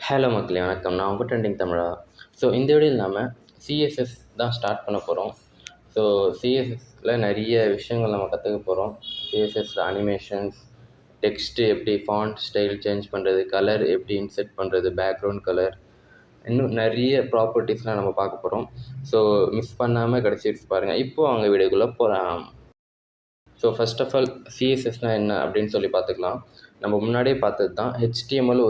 Hello மக்களே வணக்கம். நான் உங்கள் ட்ரெண்டிங் தமிழா. ஸோ இந்த வீடியோவில் நாம் சிஎஸ்எஸ் தான் ஸ்டார்ட் பண்ண போகிறோம். ஸோ சிஎஸ்எஸ்ஸில் நிறைய விஷயங்கள் நம்ம கற்றுக்க போகிறோம். சிஎஸ்எஸ்ஸில் அனிமேஷன்ஸ், டெக்ஸ்ட்டு எப்படி ஃபாண்ட் ஸ்டைல் சேஞ்ச் பண்ணுறது, கலர் எப்படி இன்செர்ட் பண்ணுறது, பேக்ரவுண்ட் கலர், இன்னும் நிறைய ப்ராப்பர்ட்டிஸ்லாம் நம்ம பார்க்க போகிறோம். ஸோ மிஸ் பண்ணாமல் கடைசி வரைக்கும் பாருங்கள். இப்போது அவங்க வீடியோக்குள்ளே போகலாம். ஸோ ஃபர்ஸ்ட் ஆஃப் ஆல் சிஎஸ்எஸ்னால் என்ன அப்படின்னு சொல்லி பார்த்துக்கலாம். நம்ம முன்னாடியே பார்த்தது தான். ஹெச்டிஎம்எல்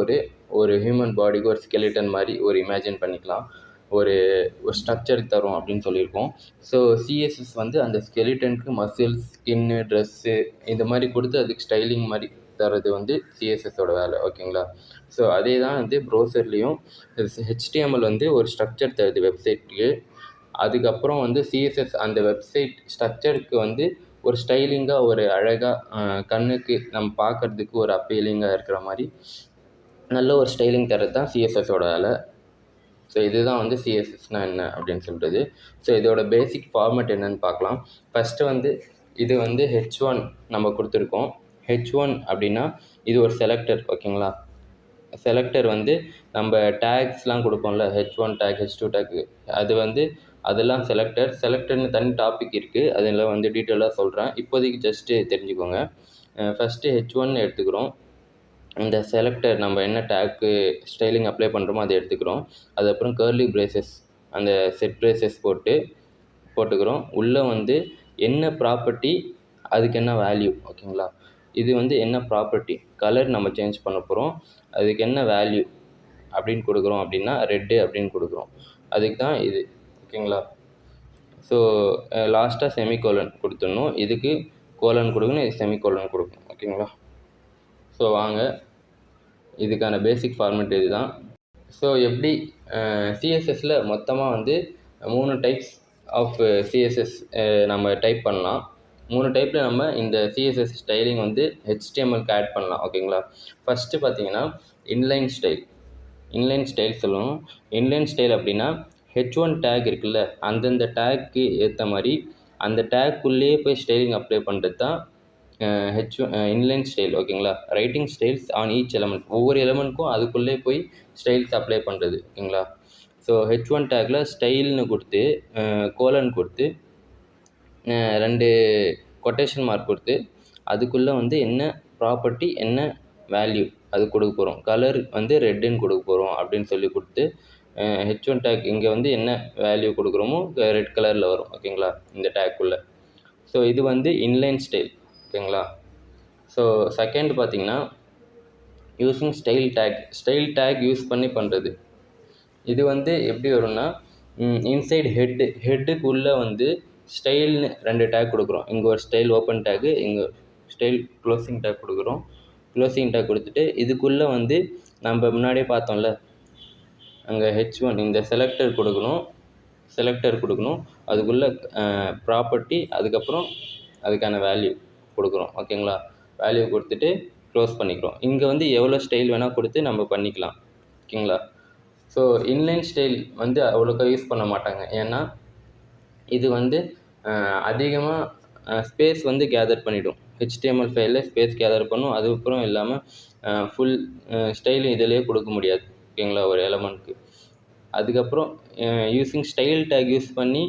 ஒரு ஹியூமன் பாடிக்கு ஒரு ஸ்கெலிட்டன் மாதிரி ஒரு இமேஜின் பண்ணிக்கலாம், ஒரு ஸ்ட்ரக்சர் தரும் அப்படின்னு சொல்லியிருக்கோம். ஸோ சிஎஸ்எஸ் அந்த ஸ்கெலிட்டனுக்கு மசில்ஸ், ஸ்கின்னு, ட்ரெஸ்ஸு இந்த மாதிரி கொடுத்து அதுக்கு ஸ்டைலிங் மாதிரி தரது சிஎஸ்எஸோட வேலை. ஓகேங்களா? ஸோ அதே தான் ப்ரௌசர்லேயும் ஹெச்டிஎம்எல் ஒரு ஸ்ட்ரக்சர் தருது வெப்சைட்டுக்கு. அதுக்கப்புறம் சிஎஸ்எஸ் அந்த வெப்சைட் ஸ்ட்ரக்சருக்கு ஒரு ஸ்டைலிங்காக, ஒரு அழகாக, கண்ணுக்கு நம்ம பார்க்குறதுக்கு ஒரு அப்பீலிங்காக இருக்கிற மாதிரி நல்ல ஒரு ஸ்டைலிங் தரது தான் சிஎஸ்எஸோட வேலை. ஸோ இதுதான் சிஎஸ்எஸ்னால் என்ன அப்படின்னு சொல்கிறது. ஸோ இதோட பேசிக் ஃபார்மேட் என்னென்னு பார்க்கலாம். ஃபஸ்ட்டு இது H1 நம்ம கொடுத்துருக்கோம். H1 அப்படின்னா இது ஒரு செலக்டர். ஓகேங்களா? செலக்டர் நம்ம டேக்ஸ்லாம் கொடுப்போம்ல, H1 டேக், H2 டேக், அது அதெல்லாம் செலக்டர்னு தனி டாபிக் இருக்குது. அதில் டீட்டெயிலாக சொல்கிறேன். இப்போதைக்கு ஜஸ்ட்டு தெரிஞ்சுக்கோங்க. ஃபஸ்ட்டு H1 எடுத்துக்கிறோம். இந்த செலக்டர் நம்ம என்ன டேக்கு ஸ்டைலிங் அப்ளை பண்ணுறோமோ அதை எடுத்துக்கிறோம். அதுக்கப்புறம் கர்லி பிரேசஸ், அந்த செட் பிரேசஸ் போட்டுக்கிறோம். உள்ளே என்ன ப்ராப்பர்ட்டி, அதுக்கு என்ன வேல்யூ. ஓகேங்களா? இது என்ன ப்ராப்பர்ட்டி, கலர் நம்ம சேஞ்ச் பண்ண போகிறோம். அதுக்கு என்ன வேல்யூ அப்படின்னு கொடுக்குறோம் அப்படின்னா ரெட்டு அப்படின்னு கொடுக்குறோம். அதுக்கு தான் இது. ஓகேங்களா? ஸோ லாஸ்ட்டாக செமிகோலன் கொடுத்துடணும். இதுக்கு கோலன் கொடுக்கணும், இது செமிகோலன் கொடுக்கணும். ஓகேங்களா? ஸோ வாங்க, இதுக்கான பேசிக் ஃபார்மேட் இது தான். ஸோ எப்படி சிஎஸ்எஸில் மொத்தமாக 3 டைப்ஸ் ஆஃப் சிஎஸ்எஸ் நம்ம டைப் பண்ணலாம். 3 டைப்பில் நம்ம இந்த சிஎஸ்எஸ் ஸ்டைலிங் ஹெச்டிஎம்எல்க்கு ஆட் பண்ணலாம். ஓகேங்களா? ஃபஸ்ட்டு பார்த்தீங்கன்னா இன்லைன் ஸ்டைல் சொல்லுவோம். இன்லைன் ஸ்டைல் அப்படின்னா H1 டேக் இருக்குல்ல, அந்தந்த டேக்கு ஏற்ற மாதிரி அந்த டேக்குள்ளேயே போய் ஸ்டைலிங் அப்ளை பண்ணுறது தான் இன்லைன் ஸ்டைல். ஓகேங்களா? Writing styles on each element, ஒவ்வொரு எலமெண்ட்க்கும் அதுக்குள்ளே போய் ஸ்டைல்ஸ் அப்ளை பண்ணுறது. ஓகேங்களா? ஸோ H1 டேக்கில் ஸ்டைல்னு கொடுத்து, கோலன் கொடுத்து, 2 கொட்டேஷன் மார்க் கொடுத்து, அதுக்குள்ளே என்ன ப்ராப்பர்ட்டி, என்ன வேல்யூ அது கொடுக்க போகிறோம். கலர் ரெட்டுன்னு கொடுக்க போகிறோம் அப்படின்னு சொல்லி கொடுத்து, H1 டேக் இங்கே என்ன வேல்யூ கொடுக்குறோமோ ரெட் கலரில் வரும். ஓகேங்களா? இந்த டேக்குள்ளே. ஸோ இது இன்லைன் ஸ்டைல். ஓகேங்களா? ஸோ செகண்ட் பார்த்தீங்கன்னா யூஸிங் ஸ்டைல் டேக் யூஸ் பண்ணி பண்ணுறது. இது எப்படி வரும்னா, இன்சைட் ஹெட்டுக்குள்ளே ஸ்டைல்னு 2 டேக் கொடுக்குறோம். இங்கே ஒரு ஸ்டைல் ஓப்பன் டேக்கு, இங்கே ஸ்டைல் க்ளோசிங் டேக் கொடுக்குறோம். க்ளோசிங் டேக் கொடுத்துட்டு இதுக்குள்ளே நம்ம முன்னாடியே பார்த்தோம்ல, அங்கே H1 இந்த செலக்டர் கொடுக்கணும். அதுக்குள்ளே ப்ராப்பர்ட்டி, அதுக்கப்புறம் அதுக்கான வேல்யூ கொடுக்குறோம். ஓகேங்களா? வேல்யூ கொடுத்துட்டு க்ளோஸ் பண்ணிக்கிறோம். இங்கே எவ்வளோ ஸ்டைல் வேணால் கொடுத்து நம்ம பண்ணிக்கலாம். ஓகேங்களா? ஸோ இன்லைன் ஸ்டைல் அவ்வளோக்கா யூஸ் பண்ண மாட்டாங்க. ஏன்னா இது அதிகமாக ஸ்பேஸ் கேதர் பண்ணிவிடும். HTML ஃபைலில் ஸ்பேஸ் கேதர் பண்ணும். அதுக்கப்புறம் இல்லாமல் ஃபுல் ஸ்டைலும் இதிலே கொடுக்க முடியாது. ஓகேங்களா? ஒரு எலமெண்ட்க்கு. அதுக்கப்புறம் யூஸிங் ஸ்டைல் டேக் யூஸ் பண்ணி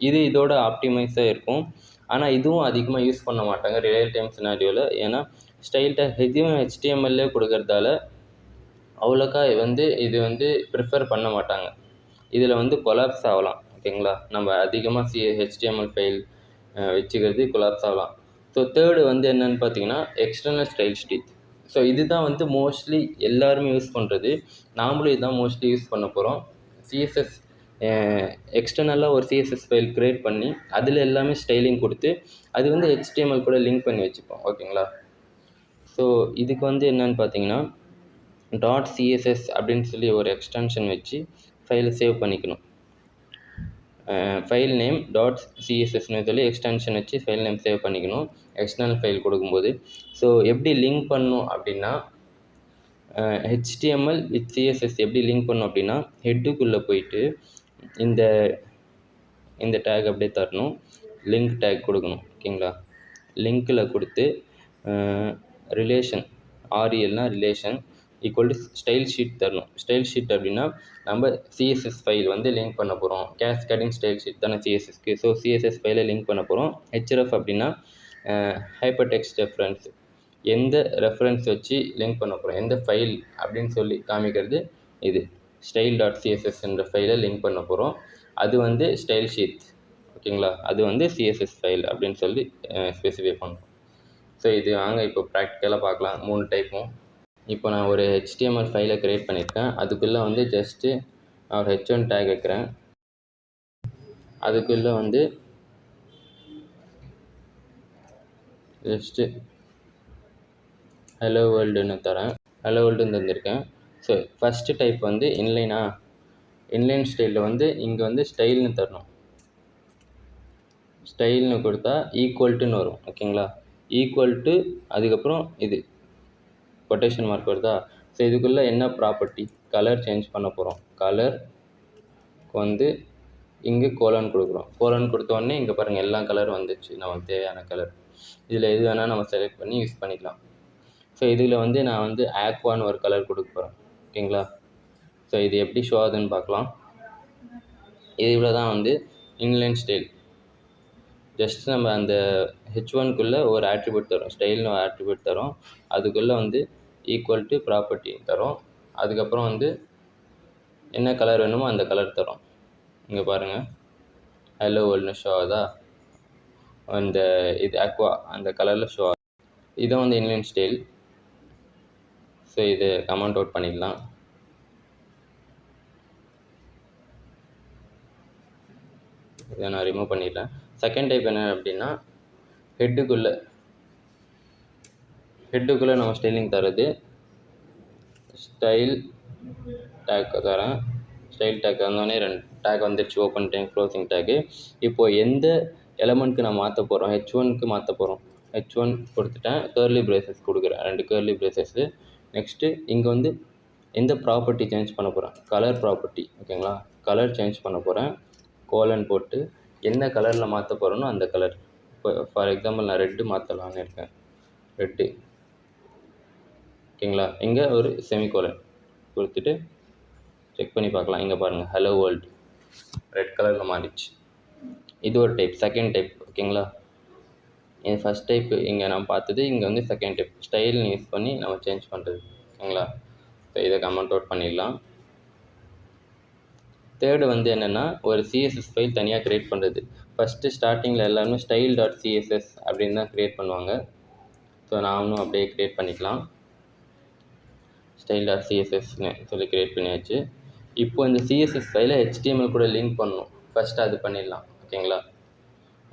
இதோட ஆப்டிமைஸாக இருக்கும். ஆனால் இதுவும் அதிகமாக யூஸ் பண்ண மாட்டாங்க ரியல் டைம் சினாரியோவில். ஏன்னா ஸ்டைல் டேக் எதுவும் HTML கொடுக்கறதால அவ்வளோக்கா இது ப்ரிஃபர் பண்ண மாட்டாங்க. இதில் கொலாப்ஸ் ஆகலாம். ஓகேங்களா? நம்ம அதிகமாக HTML ஃபைல் வச்சுக்கிறது கொலாப்ஸ் ஆகலாம். ஸோ தேர்டு என்னென்னு பார்த்தீங்கன்னா எக்ஸ்டர்னல் ஸ்டைல் ஷீட். ஸோ இதுதான் மோஸ்ட்லி எல்லாருமே யூஸ் பண்ணுறது. நாமளும் இதுதான் மோஸ்ட்லி யூஸ் பண்ண போகிறோம். சிஎஸ்எஸ் எக்ஸ்டர்னலாக ஒரு சிஎஸ்எஸ் ஃபைல் க்ரியேட் பண்ணி அதில் எல்லாமே ஸ்டைலிங் கொடுத்து அது HTML கூட லிங்க் பண்ணி வச்சுப்போம். ஓகேங்களா? ஸோ இதுக்கு என்னென்னு பார்த்தீங்கன்னா .css அப்படின்னு சொல்லி ஒரு எக்ஸ்டென்ஷன் வச்சு ஃபைலை சேவ் பண்ணிக்கணும். ஃபைல் நேம் .cssன்னு சொல்லி எக்ஸ்டென்ஷன் வச்சு ஃபைல் நேம் சேவ் பண்ணிக்கணும் எக்ஸ்டர்னல் ஃபைல் கொடுக்கும்போது. ஸோ எப்படி லிங்க் பண்ணணும் அப்படின்னா, HTML வித் CSS எப்படி லிங்க் பண்ணணும் அப்படின்னா, ஹெட்டுக்குள்ளே போயிட்டு இந்த டேக் அப்படியே தரணும், லிங்க் டேக் கொடுக்கணும். ஓகேங்களா? லிங்க்கில் கொடுத்து ரிலேஷன், RELனா relation, equal to style sheet தரணும். ஸ்டைல் ஷீட் அப்படின்னா நம்ம சிஎஸ்எஸ் ஃபைல் வந்து லிங்க் பண்ண போகிறோம். கேஸ்கேடிங் ஸ்டைல் ஷீட் தானே சிஎஸ்எஸ்க்கு. ஸோ சிஎஸ்எஸ் ஃபைலை லிங்க் பண்ண போகிறோம். ஹெச்எஃப் அப்படின்னா ஹைப்பர் டெக்ஸ்ட் ரெஃபரன்ஸ், எந்த ரெஃபரன்ஸ் வச்சு லிங்க் பண்ண போகிறோம், எந்த ஃபைல் அப்படின்னு சொல்லி காமிக்கிறது இது. ஸ்டைல் டாட் சிஎஸ்எஸ் என்ற ஃபைலை லிங்க் பண்ண போகிறோம். அது வந்து ஸ்டைல் ஷீட், ஓகேங்களா. அது வந்து சிஎஸ்எஸ் ஃபைல் அப்படின்னு சொல்லி ஸ்பெசிஃபை பண்ணுறோம். ஸோ இது வாங்க இப்போ ப்ராக்டிக்கலாக பார்க்கலாம் 3 டைப்பும். இப்போ நான் ஒரு HTML ஃபைலை க்ரியேட் பண்ணியிருக்கேன். அதுக்குள்ளே வந்து ஜஸ்ட்டு நான் ஒரு h1 டேக் வைக்கிறேன். அதுக்குள்ளே வந்து ஜஸ்ட்டு ஹலோ வேர்ல்டுன்னு தரேன். ஹலோ வேர்ல்டுன்னு தந்திருக்கேன். ஸோ ஃபஸ்ட்டு டைப் வந்து இன்லைன் ஸ்டைலில் வந்து இங்கே வந்து ஸ்டைல்னு தரணும். ஸ்டைல்னு கொடுத்தா ஈக்குவல் டுன்னு வரும், ஓகேங்களா. ஈக்குவல் டு அதுக்கப்புறம் இது கொட்டேஷன் மார்க் வருதா. ஸோ இதுக்குள்ளே என்ன ப்ராப்பர்ட்டி, கலர் சேஞ்ச் பண்ண போகிறோம். கலருக்கு வந்து இங்கே கோலன் கொடுக்குறோம். கோலன் கொடுத்தோடனே இங்கே பாருங்கள் எல்லா கலரும் வந்துச்சு, நமக்கு தேவையான கலர். இதில் எது வேணால் நம்ம செலக்ட் பண்ணி யூஸ் பண்ணிக்கலாம். ஸோ இதில் வந்து நான் வந்து ஆக்வான்னு ஒரு கலர் கொடுக்க போகிறேன், ஓகேங்களா. ஸோ இது எப்படி ஷோ ஆகுதுன்னு பார்க்கலாம். இதில் தான் வந்து இன்லைன் ஸ்டைல். ஜஸ்ட் நம்ம அந்த h1க்குள்ளே ஒரு ஆட்ரிபியூட் தரோம், ஸ்டைல்னு ஒரு ஆட்ரிபியூட் தரோம். அதுக்குள்ளே வந்து ஈக்குவல் டு ப்ராப்பர்ட்டி தரோம். அதுக்கப்புறம் வந்து என்ன கலர் வேணுமோ அந்த கலர் தரோம். இங்கே பாருங்கள் ஹலோ வேர்ல்டுன்னு ஷோ ஆகுதா, அந்த இது ஆக்வா அந்த கலரில் ஷோ ஆகுது. இதான் வந்து இன்லைன் ஸ்டைல். ஸோ இது கமெண்ட் அவுட் பண்ணிடலாம். இதை நான் ரிமூவ் பண்ணிடுறேன். செகண்ட் டைப் என்ன அப்படின்னா ஹெட்டுக்குள்ளே நம்ம ஸ்டைலிங் தரது. ஸ்டைல் டேக் தரேன். ஸ்டைல் டேக் வந்தோடனே 2 டேக் வந்துடுச்சு, ஓப்பன் டேக் க்ளோசிங் டேக்கு. இப்போது எந்த எலமெண்ட்க்கு நான் மாற்ற போகிறோம், h1க்கு மாற்ற போகிறோம். h1 கொடுத்துட்டேன், கர்லி பிரேசஸ் கொடுக்குறேன், 2 கர்லி பிரேசஸ்ஸு. நெக்ஸ்ட்டு இங்கே வந்து எந்த ப்ராப்பர்ட்டி சேஞ்ச் பண்ண போகிறேன், கலர் ப்ராப்பர்ட்டி, ஓகேங்களா. கலர் சேஞ்ச் பண்ண போகிறேன். கோலன் போட்டு என்ன கலரில் மாற்ற போகிறேனோ அந்த கலர். இப்போ ஃபார் எக்ஸாம்பிள் நான் ரெட்டு மாற்றலான்னு இருக்கேன், ரெட்டு, ஓகேங்களா. இங்கே ஒரு செமிகோலன் கொடுத்துட்டு செக் பண்ணி பார்க்கலாம். இங்கே பாருங்கள் ஹலோ வேர்ல்டு ரெட் கலரில் மாறிடுச்சு. இது ஒரு டைப், செகண்ட் டைப், ஓகேங்களா. இது ஃபஸ்ட் டைப்பு இங்கே நம்ம பார்த்தது. இங்கே வந்து செகண்ட் டைப், ஸ்டைல் யூஸ் பண்ணி நம்ம சேஞ்ச் பண்ணுறது, ஓகேங்களா. ஸோ இதை கமெண்ட் அவுட் பண்ணிடலாம். தேர்டு வந்து என்னென்னா ஒரு சிஎஸ்எஸ் ஃபைல் தனியாக க்ரியேட் பண்ணுறது. ஃபஸ்ட்டு ஸ்டார்டிங்கில் எல்லாருமே ஸ்டைல் டாட் சிஎஸ்எஸ் அப்படின்னு தான் க்ரியேட் பண்ணுவாங்க. ஸோ நானும் அப்படியே க்ரியேட் பண்ணிக்கலாம். ஸ்டைல் டாட் சிஎஸ்எஸ்ன்னு சொல்லி க்ரியேட் பண்ணியாச்சு. இப்போ இந்த சிஎஸ்எஸ் ஃபைலை HTML கூட லிங்க் பண்ணணும். ஃபஸ்ட்டு அது பண்ணிடலாம், ஓகேங்களா.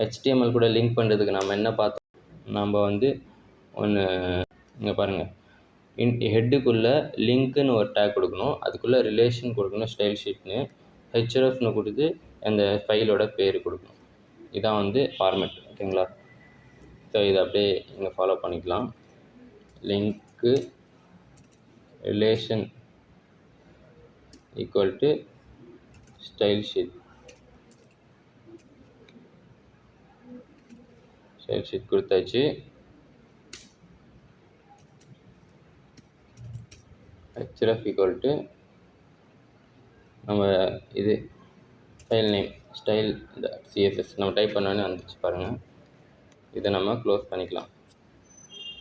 HTML கூட லிங்க் பண்ணுறதுக்கு நம்ம என்ன பார்த்தோம், நம்ம வந்து ஒன்று இங்கே பாருங்கள், ஹெட்டுக்குள்ளே லிங்க்குன்னு ஒரு டேக் கொடுக்கணும். அதுக்குள்ளே ரிலேஷன் கொடுக்கணும், ஸ்டைல் ஷீட்னு. ஹெச்எஃப்னு கொடுத்து அந்த ஃபைலோட பேர் கொடுக்கணும். இதான் வந்து ஃபார்மேட், ஓகேங்களா. ஸோ இதை அப்படியே இங்கே ஃபாலோ பண்ணிக்கலாம். Link relation equal to style sheet. Style sheet கொடுத்தாச்சு. href ஈக்குவல் டு நம்ம இது ஃபைல் நேம் ஸ்டைல் சிஎஸ்எஸ் நம்ம டைப் பண்ணோன்னே வந்துச்சு பாருங்கள். இதை நம்ம க்ளோஸ் பண்ணிக்கலாம்,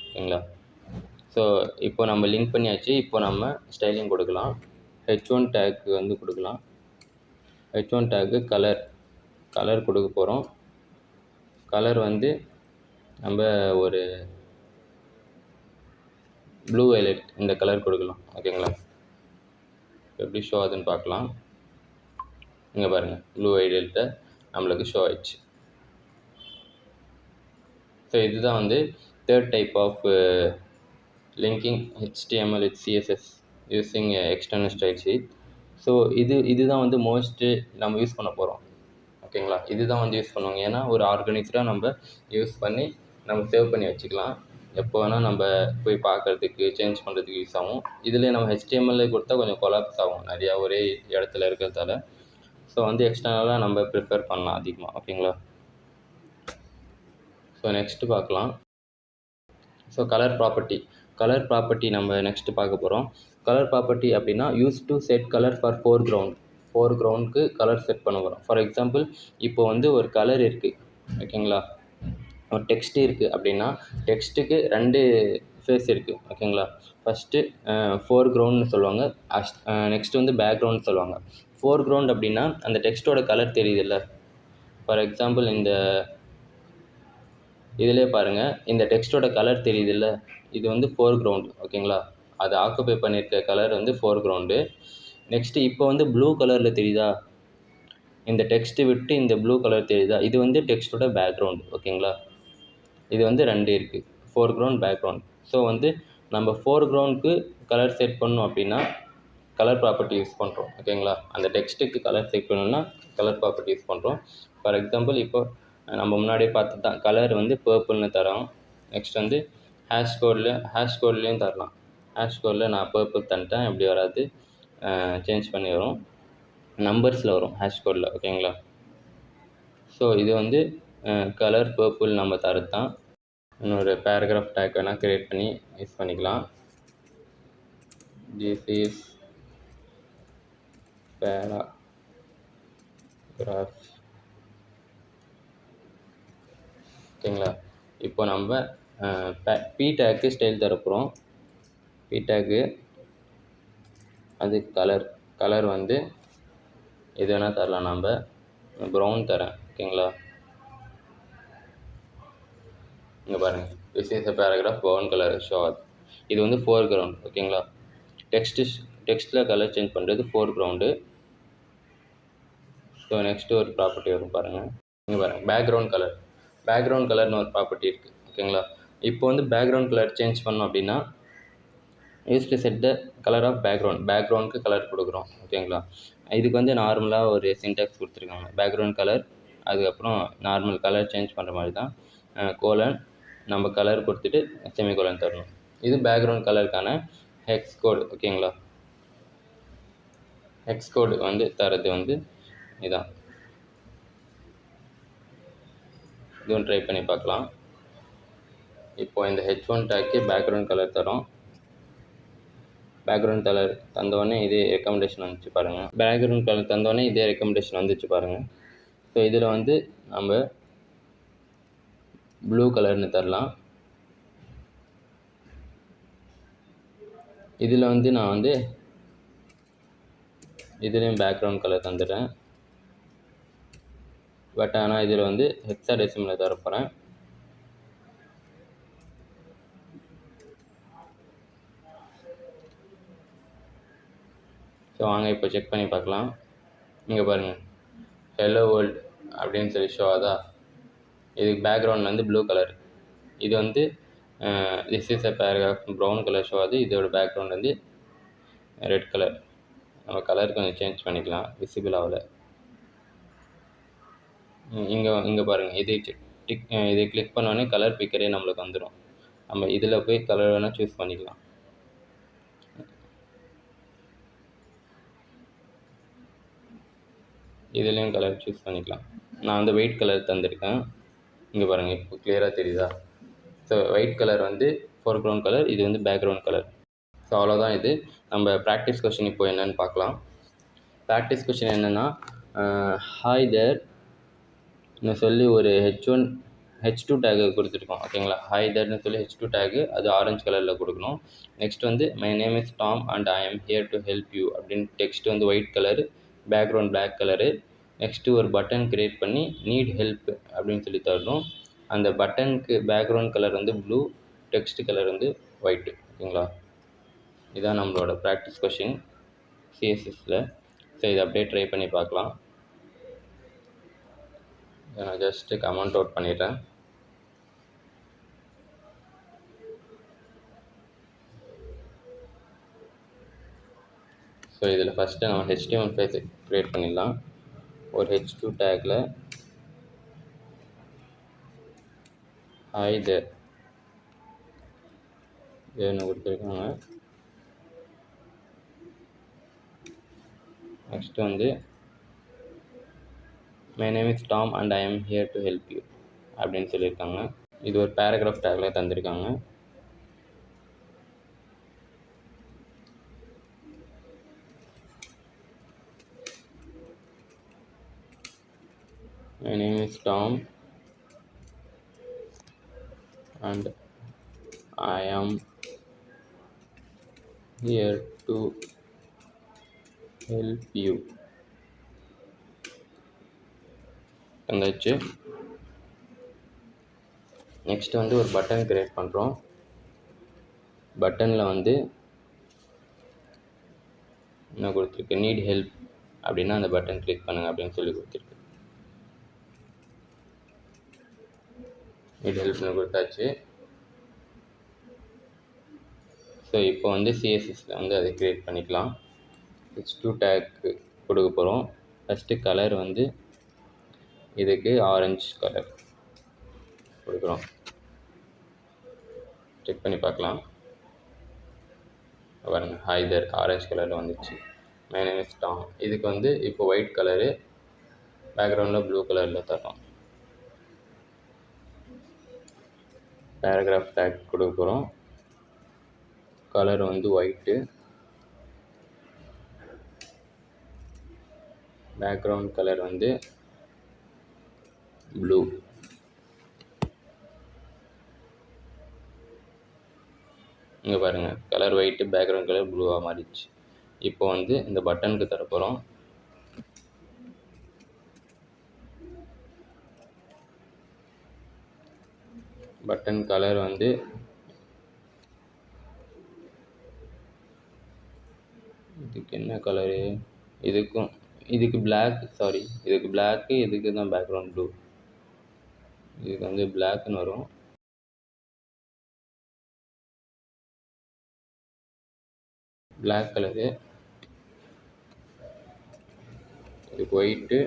ஓகேங்களா. ஸோ இப்போ நம்ம லிங்க் பண்ணியாச்சு. இப்போ நம்ம ஸ்டைலிங் கொடுக்கலாம். h1 டேக்கு வந்து கொடுக்கலாம். h1 டேக்கு கலர் கொடுக்க போகிறோம். கலர் வந்து நம்ம ஒரு ப்ளூ வயலட் இந்த கலர் கொடுக்கலாம், ஓகேங்களா. எப்படி ஷோ ஆகுதுன்னு பார்க்கலாம். இங்கே பாருங்கள் ப்ளூ வயலட்டை நம்மளுக்கு ஷோ ஆயிடுச்சு. ஸோ இதுதான் வந்து third type of linking HTML with CSS using external style sheet. So இதுதான் வந்து மோஸ்ட்டு நம்ம யூஸ் பண்ண போகிறோம், ஓகேங்களா. இதுதான் வந்து யூஸ் பண்ணுவாங்க. ஏன்னா ஒரு ஆர்கனைசராக நம்ம யூஸ் பண்ணி நம்ம சேவ் பண்ணி வச்சுக்கலாம். எப்போ வேணால் நம்ம போய் பார்க்குறதுக்கு சேஞ்ச் பண்ணுறதுக்கு யூஸ் ஆகும். இதில் நம்ம HTML கொடுத்தா கொஞ்சம் கொலாப்ஸ் ஆகும், நிறையா ஒரே இடத்துல இருக்கிறதால. ஸோ வந்து எக்ஸ்டர்னலாக நம்ம ப்ரிஃபர் பண்ணலாம் அதிகமாக, ஓகேங்களா. ஸோ நெக்ஸ்ட்டு பார்க்கலாம். ஸோ கலர் ப்ராப்பர்ட்டி நம்ம நெக்ஸ்ட்டு பார்க்க போகிறோம். கலர் ப்ராப்பர்ட்டி அப்படின்னா use to set colour for ஃபோர்க்ரவுண்டுக்கு கலர் செட் பண்ண போகிறோம். ஃபார் எக்ஸாம்பிள் இப்போ வந்து ஒரு கலர் இருக்குது, ஓகேங்களா. ஒரு டெக்ஸ்ட் இருக்குது அப்படின்னா டெக்ஸ்ட்டுக்கு 2 ஃபேஸ் இருக்குது, ஓகேங்களா. ஃபஸ்ட்டு ஃபோர்க்ரவுண்டுன்னு சொல்லுவாங்க, நெக்ஸ்ட் வந்து பேக்ரவுண்ட் சொல்லுவாங்க. ஃபோர்க்ரவுண்ட் அப்படின்னா அந்த டெக்ஸ்ட்டோட கலர் தெரியுதுல்ல. ஃபார் எக்ஸாம்பிள் இந்த இதிலே பாருங்கள், இந்த டெக்ஸ்ட்டோட கலர் தெரியுதுல்ல, இது வந்து ஃபோர்க்ரவுண்ட், ஓகேங்களா. அது ஆக்குபை பண்ணியிருக்க கலர் வந்து ஃபோர்க்ரவுண்டு. நெக்ஸ்ட்டு இப்போ வந்து ப்ளூ கலரில் தெரியுதா, இந்த டெக்ஸ்ட்டு விட்டு இந்த ப்ளூ கலர் தெரியுதா, இது வந்து டெக்ஸ்ட்டோட பேக்ரவுண்ட், ஓகேங்களா. இது வந்து 2 இருக்குது, ஃபோர்க்ரவுண்ட், பேக்ரவுண்ட். ஸோ வந்து நம்ம ஃபோர்க்ரவுண்டுக்கு கலர் செட் பண்ணோம் அப்படின்னா கலர் ப்ராப்பர்ட்டி யூஸ் பண்ணுறோம், ஓகேங்களா. அந்த டெக்ஸ்ட்டுக்கு கலர் செட் பண்ணணும்னா கலர் ப்ராப்பர்ட்டி யூஸ் பண்ணுறோம். ஃபார் எக்ஸாம்பிள் இப்போ நம்ம முன்னாடியே பார்த்து தான் கலர் வந்து பர்பிள்னு தரோம். நெக்ஸ்ட் வந்து ஹேஷ் கோட்லேயும் தரலாம். ஹேஷ் கோடில் நான் பர்பிள் தந்துட்டேன், எப்படி வராது, சேஞ்ச் பண்ணி வரும், நம்பர்ஸில் வரும் ஹேஷ் கோடில், ஓகேங்களா. ஸோ இது வந்து கலர் பர்பிள் நம்ம தரது தான். இன்னொரு பேராகிராஃப் டேக் வேணால் க்ரியேட் பண்ணி யூஸ் பண்ணிக்கலாம். திஸ் இஸ் பேராகிராஃப், ஓகேங்களா. இப்போ நம்ம பி டேக்கு ஸ்டைல் தரப்போகிறோம். பி டேக்கு அது கலர் வந்து எது வேணால் தரலாம். நம்ம ப்ரௌன் தரேன், ஓகேங்களா. இங்கே பாருங்கள், this is a paragraph brown colour show. இது வந்து ஃபோர்க்ரவுண்ட், ஓகேங்களா. டெக்ஸ்ட்டில் கலர் சேஞ்ச் பண்ணுறது ஃபோர்க்ரவுண்டு. ஸோ நெக்ஸ்ட்டு ஒரு ப்ராப்பர்ட்டி வரும் பாருங்கள். இங்கே பாருங்கள், பேக்ரவுண்ட் கலர்னு ஒரு ப்ராப்பர்ட்டி இருக்குது, ஓகேங்களா. இப்போ வந்து பேக்ரவுண்ட் கலர் சேஞ்ச் பண்ணோம் அப்படின்னா use to set the colour of பேக்ரவுண்டுக்கு கலர் கொடுக்குறோம், ஓகேங்களா. இதுக்கு வந்து நார்மலாக ஒரு சின்டாக்ஸ் கொடுத்துருக்காங்க. பேக்ரவுண்ட் கலர், அதுக்கப்புறம் நார்மல் கலர் சேஞ்ச் பண்ணுற மாதிரி தான், கோலன், நம்ம கலர் கொடுத்துட்டு செமிகோலன் தரணும். இது பேக்ரவுண்ட் கலருக்கான ஹெக்ஸ் கோடு, ஓகேங்களா. ஹெக்ஸ் கோடு வந்து தரது வந்து இதான். இதுவும் ட்ரை பண்ணி பார்க்கலாம். இப்போ இந்த H1 டேக்கு பேக்ரவுண்ட் கலர் தரோம். பேக்ரவுண்ட் கலர் தந்தோடனே இதே ரெக்கமெண்டேஷன் வந்துச்சு பாருங்கள். பேக்ரவுண்ட் கலர் தந்தோடனே இதே ரெக்கமெண்டேஷன் வந்துச்சு பாருங்கள். ஸோ இதில் வந்து நம்ம ப்ளூ கலர்னு தரலாம். இதில் வந்து நான் வந்து இதுலேயும் பேக்ரவுண்ட் கலர் தந்துடுறேன். பட் ஆனால் இதில் வந்து ஹெக்ஸாடெசிமலில் தரப்போகிறேன். ஸோ வாங்க இப்போ செக் பண்ணி பார்க்கலாம். இங்கே பாருங்கள், ஹெலோ வேர்ல்டு அப்படின்னு சொல்லி ஷோ ஆதா. இதுக்கு பேக்ரவுண்ட் வந்து ப்ளூ கலர். இது வந்து this is a paragraph brown colour show ஆகுது. இதோட பேக்ரவுண்ட் வந்து ரெட் கலர். நம்ம கலர் கொஞ்சம் சேஞ்ச் பண்ணிக்கலாம், விசிபிள் ஆகலை. இங்கே பாருங்கள், இதை கிளிக் பண்ணோடனே கலர் பிக்கரே நம்மளுக்கு வந்துடும். நம்ம இதில் போய் கலர் வேணால் சூஸ் பண்ணிக்கலாம். இதுலேயும் கலர் சூஸ் பண்ணிக்கலாம். நான் வந்து ஒயிட் கலர் தந்திருக்கேன். இங்கே பாருங்கள், இப்போ கிளியராக தெரியுதா. ஸோ ஒயிட் கலர் வந்து ஃபோர்க்ரவுண்ட் கலர், இது வந்து பேக்ரவுண்ட் கலர். ஸோ அவ்வளோதான். இது நம்ம ப்ராக்டிஸ் கொஷின் இப்போ என்னென்னு பார்க்கலாம். ப்ராக்டிஸ் கொஷின் என்னென்னா, ஹாய் தேர்னு சொல்லி ஒரு H2 டேகு கொடுத்துருக்கோம், ஓகேங்களா. ஹாய் தேர்னு சொல்லி H2 டேகு, அது ஆரஞ்சு கலரில் கொடுக்கணும். நெக்ஸ்ட் வந்து my name is Tom and I am here to help you அப்படின்னு டெக்ஸ்ட் வந்து white colour, background black colour. Next ஒரு பட்டன் க்ரியேட் பண்ணி நீட் ஹெல்ப் அப்படின்னு சொல்லி தரணும். அந்த பட்டனுக்கு பேக்ரவுண்ட் கலர் வந்து ப்ளூ, டெக்ஸ்ட் கலர் வந்து ஒயிட்டு, ஓகேங்களா. இதுதான் நம்மளோட ப்ராக்டிஸ் கொஷின் சிஎஸ்எஸில். ஸோ இதை அப்படியே ட்ரை பண்ணி பார்க்கலாம். நான் ஜஸ்ட்டு கமெண்ட் அவுட் பண்ணிடுறேன். ஸோ இதில் ஃபஸ்ட்டு நம்ம HTML ஃபைல் க்ரியேட் பண்ணிடலாம். ஒரு H2 டேக்கில் ஹாய் தேர் என்ன கொடுத்துருக்காங்க. நெக்ஸ்ட் வந்து my name is Tom and I am here to help you அப்படின்னு சொல்லியிருக்காங்க. இது ஒரு பேராகிராஃப் டேக்கில் தந்திருக்காங்க. My name is Tom and I am here to help you. வந்தாச்சு. நெக்ஸ்ட் வந்து ஒரு பட்டன் கிரியேட் பண்ணுறோம். பட்டனில் வந்து என்ன கொடுத்துருக்கு, நீட் ஹெல்ப் அப்படின்னா அந்த பட்டன் கிளிக் பண்ணுங்கள் அப்படின்னு சொல்லி கொடுத்துருக்கு. நீட் ஹெல்ப்னு கொடுத்தாச்சு. ஸோ இப்போ வந்து சிஎஸ்எஸில் வந்து அதை க்ரியேட் பண்ணிக்கலாம். H2 டேக் கொடுக்க போகிறோம். ஃபஸ்ட்டு கலர் வந்து இதுக்கு ஆரஞ்சு கலர் கொடுக்குறோம். செக் பண்ணி பார்க்கலாம். பாருங்க, ஹாய் தேர் ஆரஞ்சு கலரில் வந்துச்சு. My name is Tom. இதுக்கு வந்து இப்போ ஒயிட் கலரு, பேக்ரவுண்டில் ப்ளூ கலரில் தரோம். பேராகிராஃப் டேக் கொடுக்க போகிறோம். கலர் வந்து ஒயிட்டு, பேக்ரவுண்ட் கலர் வந்து ப்ளூ. இங்கே பாருங்கள், கலர் ஒயிட்டு, பேக்ரவுண்ட் கலர் ப்ளூவாக மாறிடுச்சு. இப்போ வந்து இந்த பட்டனுக்கு தரப்போகிறோம். பட்டன் கலர் வந்து இதுக்கு என்ன கலரு, இதுக்கு பிளாக், சாரி இதுக்கு பிளாக்கு, இதுக்கு தான் பேக்ரவுண்ட் ப்ளூ. இதுக்கு வந்து பிளாக்னு வரும். பிளாக் கலரு, இதுக்கு ஒயிட்டு,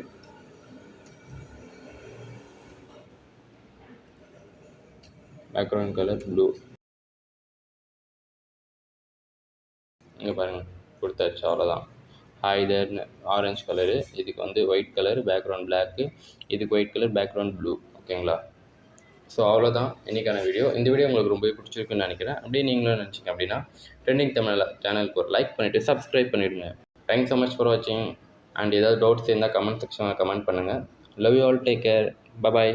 பேக்ரவுண்ட் கலர் ப்ளூ. இங்கே பாருங்கள், கொடுத்தாச்சு. அவ்வளோதான். ஹாய் தேர்னு ஆரஞ்சு கலரு, இதுக்கு வந்து ஒயிட் கலர், பேக்ரவுண்ட் பிளாக்கு, இதுக்கு ஒயிட் கலர், பேக்ரவுண்ட் ப்ளூ. ஓகேங்களா? ஸோ அவ்வளோதான் இன்றைக்கான வீடியோ. இந்த வீடியோ உங்களுக்கு ரொம்ப பிடிச்சிருக்குன்னு நினைக்கிறேன். அப்படியே நீங்களும் நினச்சிங்க அப்படின்னா ட்ரெண்டிங் தமிழ் சேனலுக்கு ஒரு லைக் பண்ணிவிட்டு சப்ஸ்கிரைப் பண்ணிவிடுங்க. தேங்க்ஸ் ஸோ மச் ஃபார் வாட்சிங். அண்ட் ஏதாவது டவுட்ஸ் இருந்தால் கமெண்ட் செக்ஷனில் கமெண்ட் பண்ணுங்கள். Love you all, take care, bye bye.